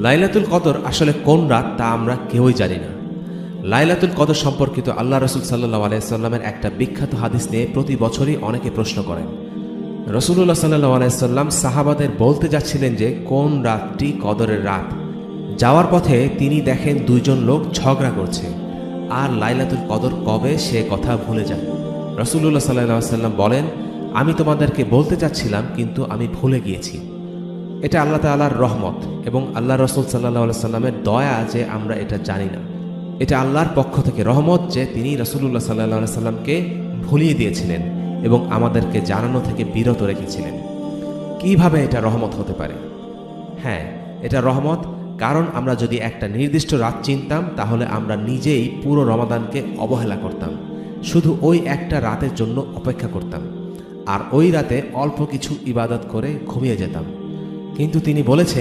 লাইলাতুল কদর আসলে কোন রাত তা আমরা কেউই জানি না। লাইলাতুল কদর সম্পর্কিত আল্লাহ রসুল সাল্লাল্লাহু আলাইহি সাল্লামের একটা বিখ্যাত হাদিস নিয়ে প্রতি বছরই অনেকে প্রশ্ন করেন। রসুল্লাহ সাল্লাল্লাহু আলাইহি সাল্লাম সাহাবাদের বলতে যাচ্ছিলেন যে কোন রাতটি কদরের রাত। যাওয়ার পথে তিনি দেখেন দুইজন লোক ঝগড়া করছে, আর লাইলাতুল কদর কবে সে কথা ভুলে যান। রসুল্লাহ সাল্লাল্লাহু আলাইহি সাল্লাম বলেন, আমি তোমাদেরকে বলতে চাচ্ছিলাম কিন্তু আমি ভুলে গিয়েছি। এটা আল্লাহ তাআলার রহমত এবং আল্লাহ রসুল সাল্লাল্লাহু আলাইহি সাল্লামের দয়া যে আমরা এটা জানি না। এটা আল্লাহর পক্ষ থেকে রহমত যে তিনি রসুল্লাহ সাল্লাল্লাহু আলাইহি সাল্লামকে ভুলিয়ে দিয়েছিলেন এবং আমাদেরকে জানানো থেকে বিরত রেখেছিলেন। কিভাবে এটা রহমত হতে পারে? হ্যাঁ, এটা রহমত, কারণ আমরা যদি একটা নির্দিষ্ট রাত চিনতাম তাহলে আমরা নিজেই পুরো রমাদানকে অবহেলা করতাম, শুধু ওই একটা রাতের জন্য অপেক্ষা করতাম, আর ওই রাতে অল্প কিছু ইবাদত করে ঘুমিয়ে যেতাম। কিন্তু তিনি বলেছেন